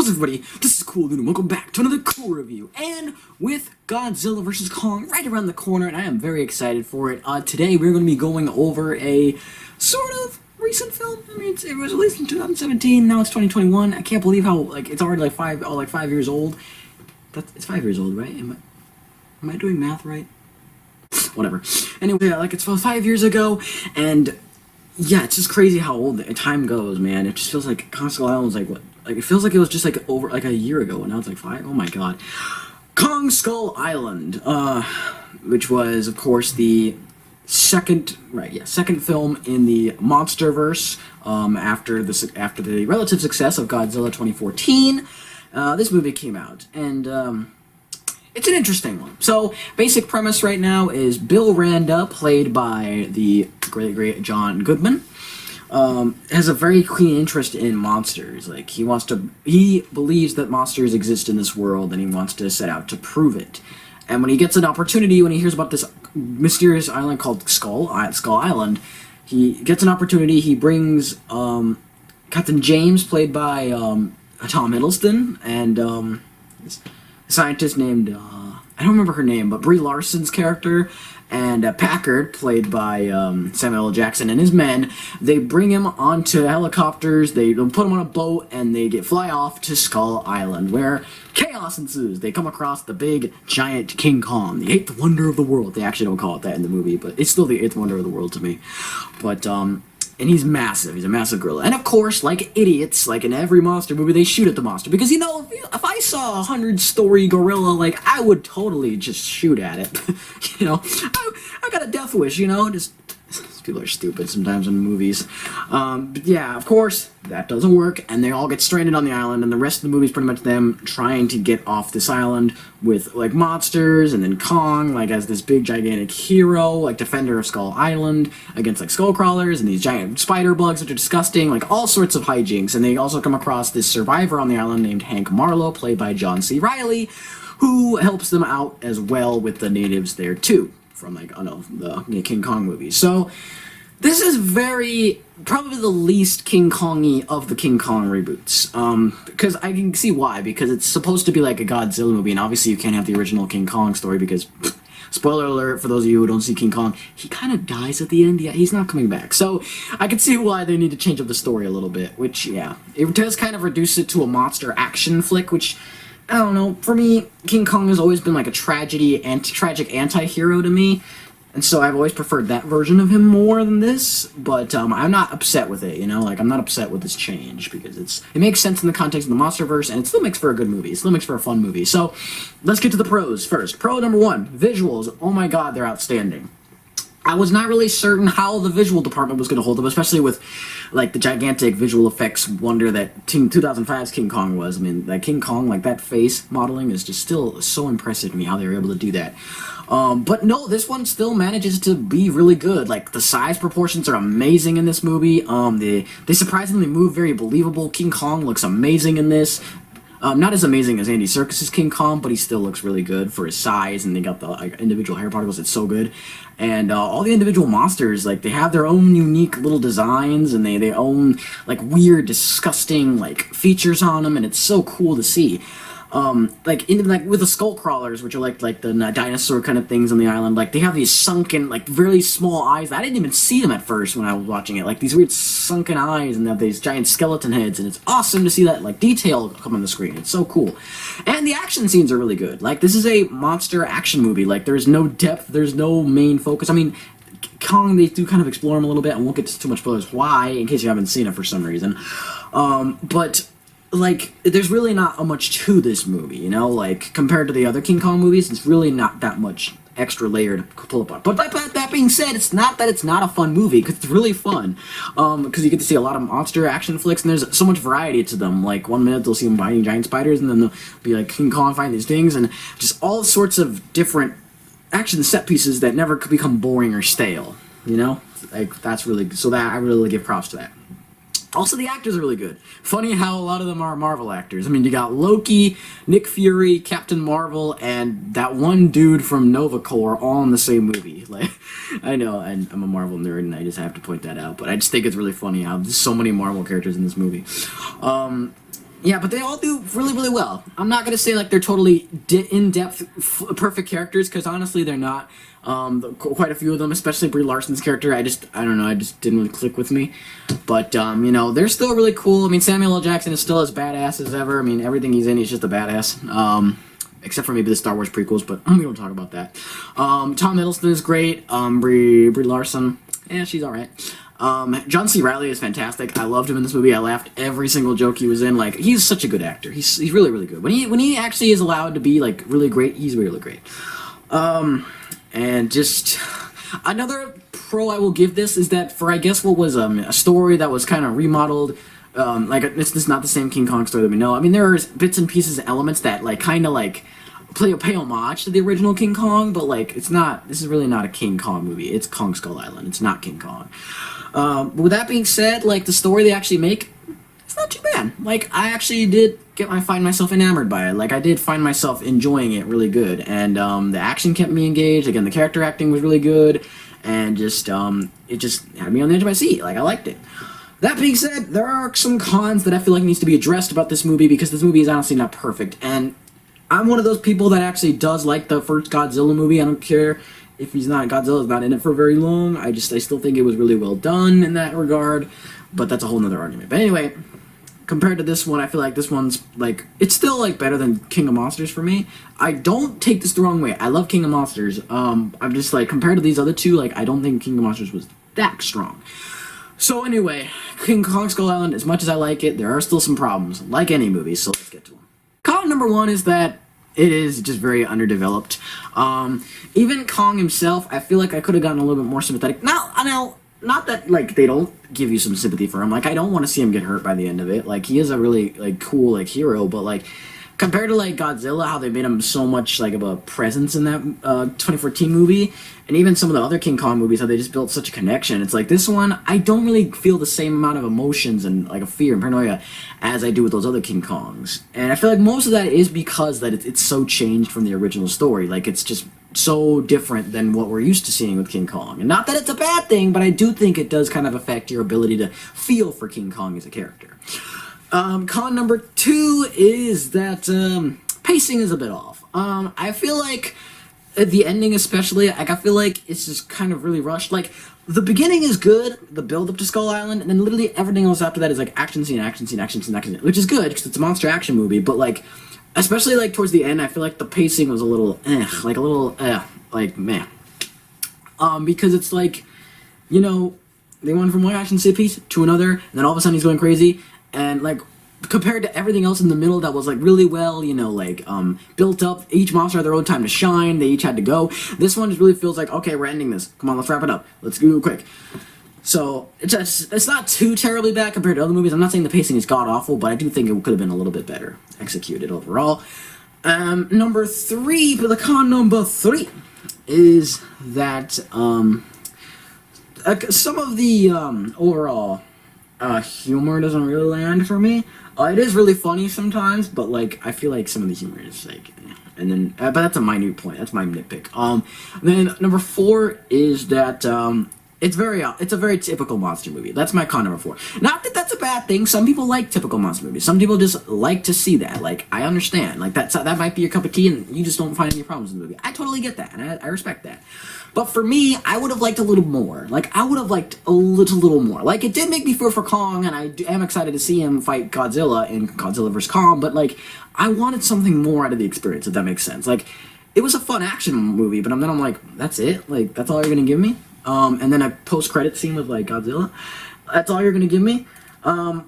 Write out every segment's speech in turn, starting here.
What's up, everybody? This is Cool Dude, and welcome back to another cool review. And with Godzilla vs. Kong right around the corner, and I am very excited for it. Today we're going to be going over a sort of recent film. I mean, it was released in 2017. Now it's 2021. I can't believe how it's already like 5 years old. It's 5 years old, right? Am I doing math right? Whatever. Anyway, it's 5 years ago, and yeah, it's just crazy how old the time goes, man. It just feels like Kong Skull Island was like what? Like, it feels like it was just over a year ago, and now it's like 5. Oh my god. Kong Skull Island, which was, of course, the second film in the Monsterverse, after the relative success of Godzilla 2014. This movie came out, and it's an interesting one. So, basic premise right now is Bill Randa, played by the great John Goodman, has a very keen interest in monsters. Like, he believes that monsters exist in this world, and he wants to set out to prove it. And when he gets an opportunity, when he hears about this mysterious island called Skull Island, he gets an opportunity. He brings Captain James, played by Tom Hiddleston, and a scientist named I don't remember her name, but Brie Larson's character, and Packard, played by Samuel L. Jackson, and his men. They bring him onto helicopters, they put him on a boat, and they fly off to Skull Island, where chaos ensues. They come across the big, giant King Kong, the eighth wonder of the world. They actually don't call it that in the movie, but it's still the eighth wonder of the world to me. But, and he's massive. He's a massive gorilla. And of course, like idiots, like in every monster movie, they shoot at the monster. Because, if I saw a 100-story gorilla, I would totally just shoot at it. I got a death wish, just... People are stupid sometimes in movies. But yeah, of course, that doesn't work, and they all get stranded on the island, and the rest of the movie is pretty much them trying to get off this island with, monsters, and then Kong, as this big, gigantic hero, defender of Skull Island, against, skull crawlers, and these giant spider bugs, which are disgusting, all sorts of hijinks. And they also come across this survivor on the island named Hank Marlowe, played by John C. Reilly, who helps them out as well with the natives there, too, from, the King Kong movies. So, this is probably the least King Kong-y of the King Kong reboots. Because I can see why, because it's supposed to be like a Godzilla movie, and obviously you can't have the original King Kong story, because, spoiler alert for those of you who don't see King Kong, he kind of dies at the end. Yeah, he's not coming back. So, I can see why they need to change up the story a little bit, which, yeah, it does kind of reduce it to a monster action flick, which... I don't know, for me, King Kong has always been a tragic anti-hero to me, and so I've always preferred that version of him more than this, but I'm not upset with it, I'm not upset with this change, because it makes sense in the context of the Monsterverse, and it still makes for a good movie, it still makes for a fun movie. So, let's get to the pros first. Pro number 1, visuals. Oh my god, they're outstanding. I was not really certain how the visual department was going to hold up, especially with, the gigantic visual effects wonder that 2005's King Kong was. I mean, that King Kong, that face modeling is just still so impressive to me how they were able to do that. But no, this one still manages to be really good. The size proportions are amazing in this movie. They surprisingly move very believable. King Kong looks amazing in this. Not as amazing as Andy Serkis's King Kong, but he still looks really good for his size, and they got the individual hair particles. It's so good. And all the individual monsters, they have their own unique little designs, and they own, weird, disgusting, features on them, and it's so cool to see. With the skull crawlers, which are like the dinosaur kind of things on the island, they have these sunken, really small eyes. I didn't even see them at first when I was watching it. These weird sunken eyes, and they have these giant skeleton heads, and it's awesome to see that, detail come on the screen. It's so cool. And the action scenes are really good. This is a monster action movie. There's no depth, there's no main focus. I mean, Kong, they do kind of explore him a little bit, and won't get to too much spoilers why, in case you haven't seen it for some reason. But... there's really not much to this movie, compared to the other King Kong movies, it's really not that much extra layer to pull apart. But that being said, it's not that it's not a fun movie, because it's really fun, because you get to see a lot of monster action flicks, and there's so much variety to them. 1 minute they'll see them fighting giant spiders, and then they'll be King Kong fighting these things, and just all sorts of different action set pieces that never could become boring or stale, that's really, so that I really give props to that. Also, the actors are really good. Funny how a lot of them are Marvel actors. I mean, you got Loki, Nick Fury, Captain Marvel, and that one dude from Nova Corps all in the same movie. I know, I'm a Marvel nerd, and I just have to point that out, but I just think it's really funny how there's so many Marvel characters in this movie. Yeah, but they all do really, really well. I'm not gonna say like they're totally in-depth, perfect characters, because honestly, they're not. Quite a few of them, especially Brie Larson's character, I don't know, I just didn't really click with me. But you know, they're still really cool. I mean, Samuel L. Jackson is still as badass as ever. I mean, everything he's in, he's just a badass. Except for maybe the Star Wars prequels, but we don't talk about that. Tom Hiddleston is great. Brie Larson, yeah, she's all right. John C. Reilly is fantastic. I loved him in this movie. I laughed every single joke he was in. Like, he's such a good actor. He's really, really good. When he actually is allowed to be like really great, he's really great. And just another pro I will give this is that for, I guess, what was a story that was kind of remodeled. Like, it's not the same King Kong story that we know. I mean, there are bits and pieces and elements that like kind of like pay homage to the original King Kong, but like it's not. This is really not a King Kong movie. It's Kong Skull Island. It's not King Kong. But with that being said, like the story they actually make, it's not too bad. Like I actually did find myself enamored by it. Like I did find myself enjoying it really good, and the action kept me engaged. Again, the character acting was really good, and just it just had me on the edge of my seat. Like I liked it. That being said, there are some cons that I feel like needs to be addressed about this movie, because this movie is honestly not perfect, and I'm one of those people that actually does like the first Godzilla movie. I don't care if Godzilla's not in it for very long. I still think it was really well done in that regard, but that's a whole nother argument. But anyway, compared to this one, I feel like this one's like, it's still like better than King of Monsters for me. I don't take this the wrong way. I love King of Monsters. I'm just like, compared to these other two, like I don't think King of Monsters was that strong. So anyway, King Kong Skull Island, as much as I like it, there are still some problems, like any movie, so let's get to them. Con number one is that it is just very underdeveloped. Even Kong himself, I feel like I could have gotten a little bit more sympathetic. Now, not that like they don't give you some sympathy for him. Like I don't want to see him get hurt by the end of it. Like he is a really like cool like hero, but like compared to like Godzilla, how they made him so much like of a presence in that 2014 movie, and even some of the other King Kong movies, how they just built such a connection. It's like this one, I don't really feel the same amount of emotions and like a fear and paranoia as I do with those other King Kongs. And I feel like most of that is because that it's so changed from the original story. Like it's just so different than what we're used to seeing with King Kong. And not that it's a bad thing, but I do think it does kind of affect your ability to feel for King Kong as a character. Con number two is that pacing is a bit off. I feel like at the ending especially, like I feel like it's just kind of really rushed. Like the beginning is good, the build up to Skull Island, and then literally everything else after that is like action scene, action scene, action scene, action scene, which is good because it's a monster action movie. But like, especially like towards the end, I feel like the pacing was a little like meh. Because it's like, you know, they went from one action set piece to another, and then all of a sudden he's going crazy. And like compared to everything else in the middle that was like really well, you know, like built up, each monster had their own time to shine, they each had to go. This one just really feels like, okay, we're ending this. Come on, let's wrap it up. Let's do it quick. So it's not too terribly bad compared to other movies. I'm not saying the pacing is god awful, but I do think it could have been a little bit better executed overall. Number three, for the con number three, is that some of the overall humor doesn't really land for me. It is really funny sometimes, but like I feel like some of the humor is like, and then but that's a minute point. That's my nitpick. Then number four is that it's a very typical monster movie. That's my con number four. Not that that's a bad thing. Some people like typical monster movies. Some people just like to see that. Like I understand. Like that might be your cup of tea, and you just don't find any problems in the movie. I totally get that, and I respect that. But for me, I would have liked a little more. Like, I would have liked a little more. Like, it did make me feel for Kong, and I am excited to see him fight Godzilla in Godzilla vs. Kong, but, like, I wanted something more out of the experience, if that makes sense. Like, it was a fun action movie, but then I'm like, that's it? Like, that's all you're gonna give me? And then a post-credit scene with, like, Godzilla? That's all you're gonna give me?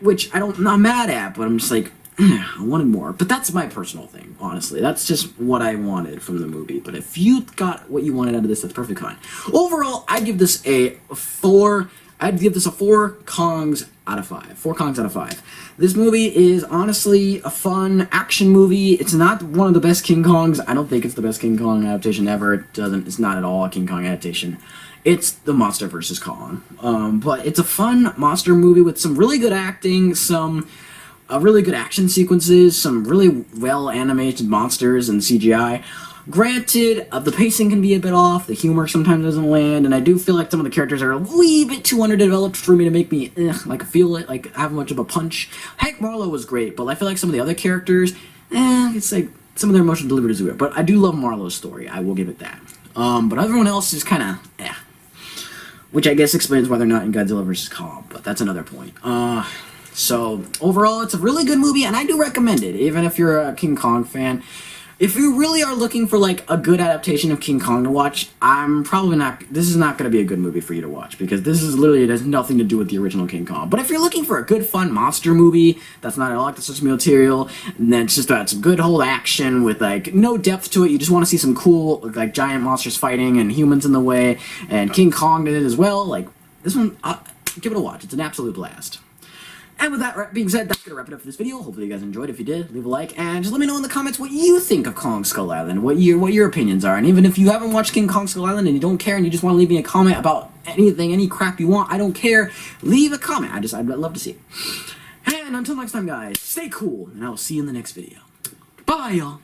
Which I'm not mad at, but I'm just like, I wanted more. But that's my personal thing, honestly. That's just what I wanted from the movie. But if you got what you wanted out of this, that's perfectly fine. Overall, I'd give this a 4. I'd give this a 4 Kongs out of 5. 4 Kongs out of 5. This movie is honestly a fun action movie. It's not one of the best King Kongs. I don't think it's the best King Kong adaptation ever. It's not at all a King Kong adaptation. It's the Monsterverse Kong. But it's a fun monster movie with some really good acting, some really good action sequences, some really well animated monsters and CGI. Granted, the pacing can be a bit off, the humor sometimes doesn't land, and I do feel like some of the characters are a wee bit too underdeveloped for me to make me, feel it, like, have much of a punch. Hank Marlowe was great, but I feel like some of the other characters, it's like, some of their emotional delivery is weird. But I do love Marlowe's story, I will give it that. But everyone else is kind of, which I guess explains why they're not in Godzilla vs. Kong, but that's another point. So, overall, it's a really good movie, and I do recommend it, even if you're a King Kong fan. If you really are looking for, like, a good adaptation of King Kong to watch, this is not going to be a good movie for you to watch, because this is literally, it has nothing to do with the original King Kong. But if you're looking for a good, fun monster movie, that's not at all like the source material, and then it's just got some good whole action with, like, no depth to it, you just want to see some cool, like, giant monsters fighting and humans in the way, and King Kong did it as well, like, this one, give it a watch. It's an absolute blast. And with that being said, that's going to wrap it up for this video. Hopefully you guys enjoyed. If you did, leave a like, and just let me know in the comments what you think of Kong Skull Island, what your opinions are. And even if you haven't watched King Kong Skull Island and you don't care and you just want to leave me a comment about anything, any crap you want, I don't care. Leave a comment. I'd love to see it. And until next time, guys, stay cool, and I will see you in the next video. Bye, y'all.